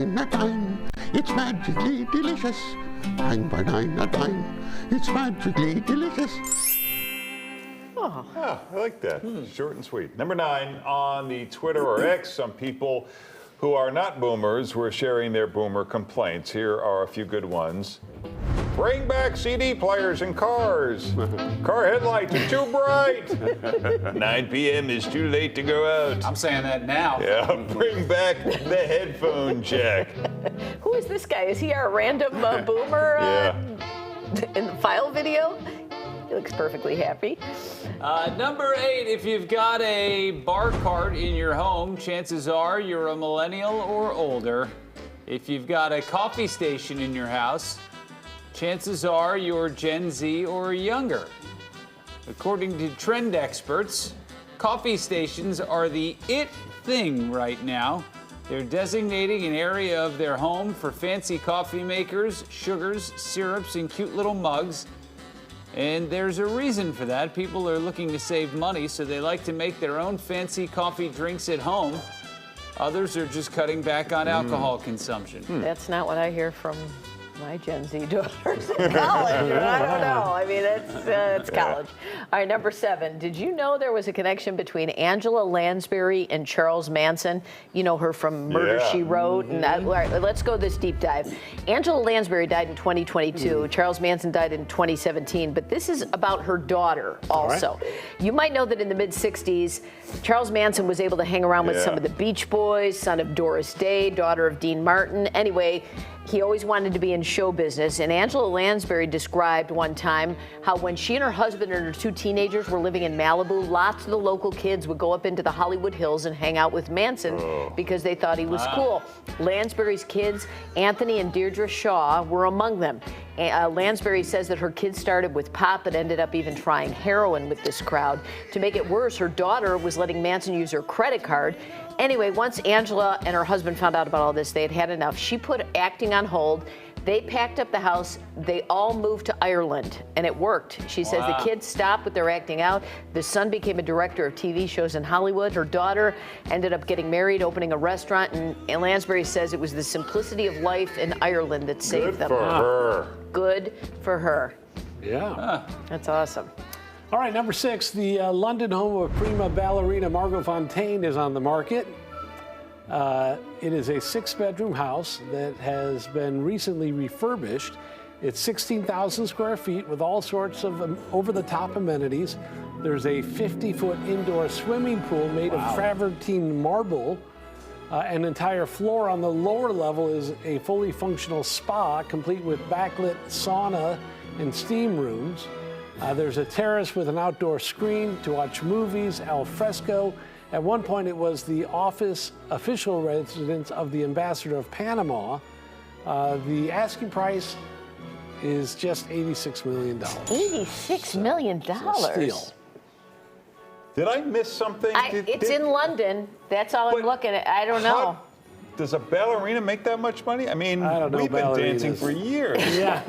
A dime, it's magically delicious. Dime by dime, a dime, it's magically delicious. Oh, I like that. Short and sweet. Number 9, on the Twitter or X, some people who are not boomers were sharing their boomer complaints. Here are a few good ones. Bring back CD players in cars. Car headlights are too bright. 9 p.m. is too late to go out. I'm saying that now. Yeah, bring back the headphone jack. who is this guy? Is he our random boomer in the file video? He looks perfectly happy. Number 8, if you've got a bar cart in your home, chances are you're a millennial or older. If you've got a coffee station in your house, chances are you're Gen Z or younger. According to trend experts, coffee stations are the it thing right now. They're designating an area of their home for fancy coffee makers, sugars, syrups, and cute little mugs. And there's a reason for that. People are looking to save money, so they like to make their own fancy coffee drinks at home. Others are just cutting back on alcohol consumption. That's not what I hear from my Gen Z daughters in college. I don't know. I mean, it's college. All right, number 7. Did you know there was a connection between Angela Lansbury and Charles Manson? You know her from Murder, She Wrote. And that, all right, let's go this deep dive. Angela Lansbury died in 2022. Charles Manson died in 2017. But this is about her daughter also. Right. You might know that in the mid-'60s, Charles Manson was able to hang around with some of the Beach Boys, son of Doris Day, daughter of Dean Martin. Anyway, he always wanted to be in show business, and Angela Lansbury described one time how when she and her husband and her 2 teenagers were living in Malibu, lots of the local kids would go up into the Hollywood Hills and hang out with Manson because they thought he was cool. Lansbury's kids, Anthony and Deirdre Shaw, were among them. Lansbury says that her kids started with pot but ended up even trying heroin with this crowd. To make it worse, her daughter was letting Manson use her credit card. Anyway, once Angela and her husband found out about all this, they had had enough. She put acting on hold. They packed up the house. They all moved to Ireland, and it worked. She says the kids stopped with their acting out. The son became a director of TV shows in Hollywood. Her daughter ended up getting married, opening a restaurant, and Lansbury says it was the simplicity of life in Ireland that saved them. Good for her. Good for her. Yeah. That's awesome. All right, number 6, the London home of prima ballerina Margot Fonteyn is on the market. It is a 6-bedroom house that has been recently refurbished. It's 16,000 square feet with all sorts of over-the-top amenities. There's a 50-foot indoor swimming pool made of travertine marble. An entire floor on the lower level is a fully functional spa, complete with backlit sauna and steam rooms. There's a terrace with an outdoor screen to watch movies, al fresco. At one point, it was the official residence of the ambassador of Panama. The asking price is just $86 million. $86 million. Steal. Did I miss something? It's in London. That's all I'm looking at. I don't know. Does a ballerina make that much money? I mean, I don't know we've been dancing for years. Yeah.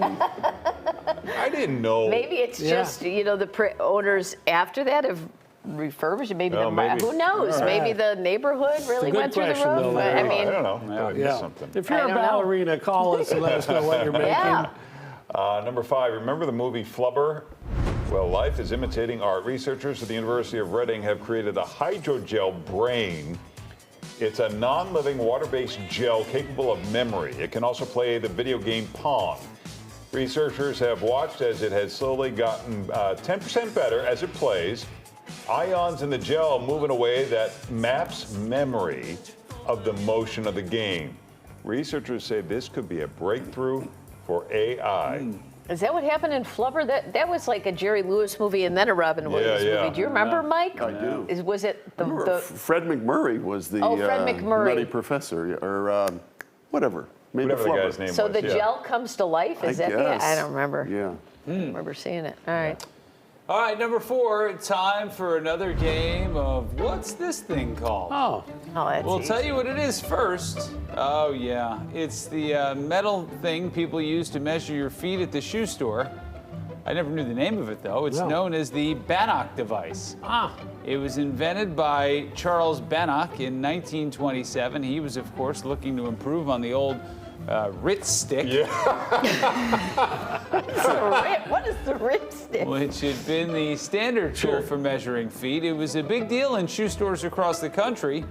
I didn't know. Maybe it's just, the owners after that have refurbished it. Maybe maybe. who knows? Maybe the neighborhood really went through the roof. Though, I mean, I don't know. I missed something. If you're a ballerina, call us and let us know what you're making. Yeah. Number 5, remember the movie Flubber? Well, life is imitating art. Researchers at the University of Reading have created a hydrogel brain. It's a non-living water-based gel capable of memory. It can also play the video game Pong. Researchers have watched as it has slowly gotten 10% better as it plays. Ions in the gel move in a way that maps memory of the motion of the game. Researchers say this could be a breakthrough for AI. Is that what happened in Flubber? That was like a Jerry Lewis movie and then a Robin Williams movie. Do you remember, Mike? I do. Was it Fred McMurray was the Fred McMurray. Nutty Professor, or whatever. Maybe Whatever the Flubber. guy's name So was. the gel comes to life? Is that guess. I don't remember. Yeah. I remember seeing it. All right. All right, number 4, time for another game of What's This Thing Called? Oh. That's We'll easy. tell you what it is first. Oh, yeah. It's the metal thing people use to measure your feet at the shoe store. I never knew the name of it, though. It's No. known as the Bannock device. Ah, It was invented by Charles Bannock in 1927. He was, of course, looking to improve on the old Ritz stick, What is the ripstick? which had been the standard tool for measuring feet. It was a big deal in shoe stores across the country.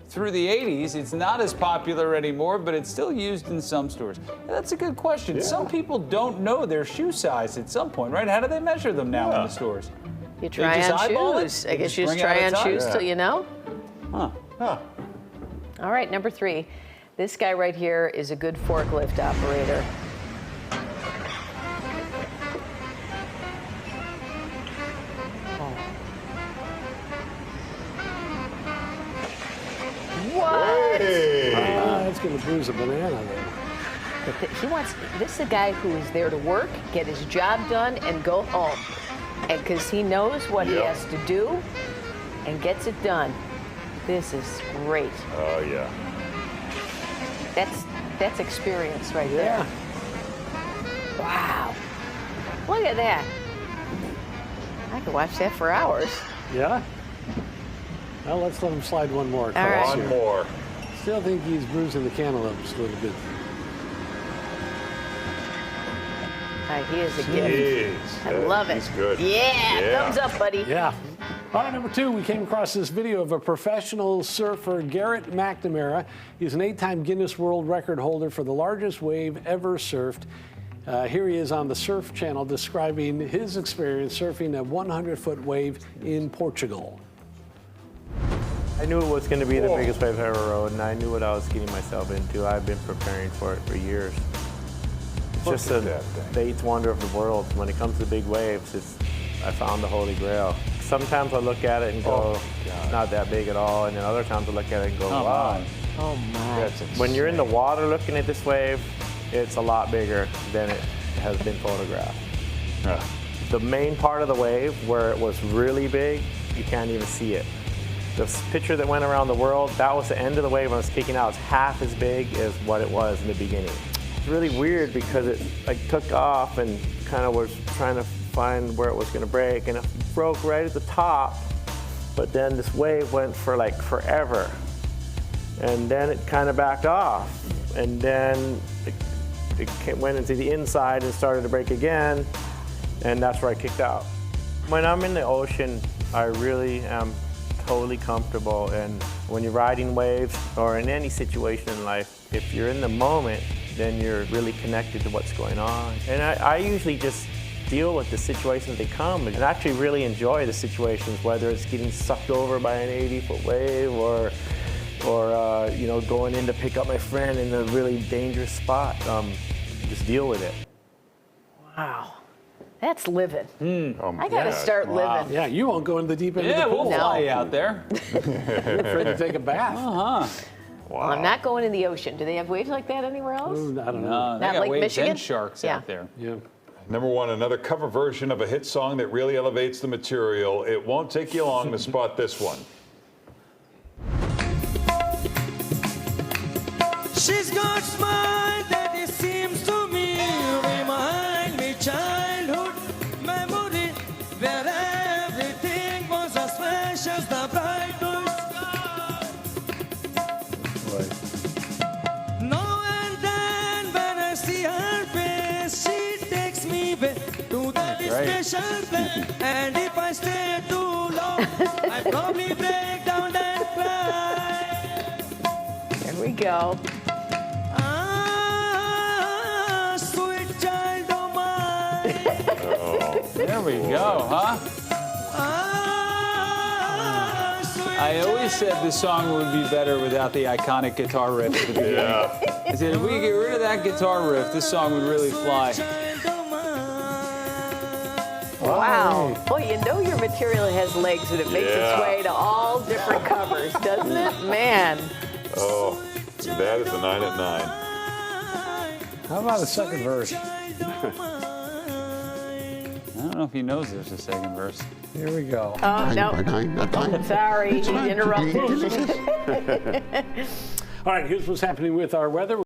Through the 80s, it's not as popular anymore, but it's still used in some stores. That's a good question. Some people don't know their shoe size at some point, right? How do they measure them now in the stores? You try just on eyeball it? shoes. I They guess just you just bring out try a on ton? shoes Yeah. till you know. Huh. All right, number 3. This guy right here is a good forklift operator. What? that's going to bruise a banana there. He wants. This is a guy who is there to work, get his job done, and go home, and because he knows what he Yep. has to do, and gets it done. This is great. Oh, yeah. That's experience right Yeah. there. Wow. Look at that. I could watch that for hours. Yeah? Well, let's let him slide one more. All right. One more. Still think he's bruising the cantaloupes a little bit. He is a gift. Jeez. I love it. He's good. Yeah, thumbs up, buddy. Yeah. All right, number 2, we came across this video of a professional surfer, Garrett McNamara. He's an 8-time Guinness World Record holder for the largest wave ever surfed. Here he is on the Surf Channel describing his experience surfing a 100-foot wave in Portugal. I knew it was going to be the Whoa. biggest wave I ever rode, and I knew what I was getting myself into. I've been preparing for it for years. It's Look just at a, that thing. the eighth wonder of the world. When it comes to big waves, I found the Holy Grail. Sometimes I look at it and go, Oh, God. it's not that big at all, and then other times I look at it and go, Oh, wow. my. Oh my. That's insane. When you're in the water looking at this wave, it's a lot bigger than it has been photographed. Yeah. The main part of the wave where it was really big, you can't even see it. The picture that went around the world, that was the end of the wave when it was kicking out. It's half as big as what it was in the beginning. It's really weird because it took off and kind of was trying to find where it was going to break, and it broke right at the top. But then this wave went for forever, and then it kind of backed off, and then it went into the inside and started to break again, and that's where I kicked out. When I'm in the ocean, I really am totally comfortable, and when you're riding waves or in any situation in life, if you're in the moment, then you're really connected to what's going on. And I usually just deal with the situations as they come and actually really enjoy the situations, whether it's getting sucked over by an 80-foot wave or going in to pick up my friend in a really dangerous spot. Just deal with it. Wow. That's living. Oh, my I got to God. start living. Yeah, you won't go in the deep end Yeah, of the we'll pool. fly you out there. You're afraid to take a bath. Well, I'm not going in the ocean. Do they have waves like that anywhere else? I don't know. They Not got Lake waves Michigan? and sharks Yeah. out there. Yeah. Number 1, another cover version of a hit song that really elevates the material. It won't take you long to spot this one. She's got a smile that it seems to me remind me childhood memory where everything was as fresh as the bright blue sky. Now and then when I see her face, she takes me back to that special place. And if I stay too long, I probably break down and cry. Here we go. Ah, sweet child of mine. There we go, huh? Ah, sweet I always said this song would be better without the iconic guitar riff at the beginning. Yeah. I said, if we get rid of that guitar riff, this song would really fly. child of mine. Wow. Boy, you know your material has legs when it makes its Yeah. way to all different covers, doesn't it? Man. Oh, that is a 9 at 9. How about the second verse? I don't know if he knows there's a second verse. Here we go. Oh, no. Dine. Sorry, It's he fine. interrupted. Delicious. All right, here's what's happening with our weather.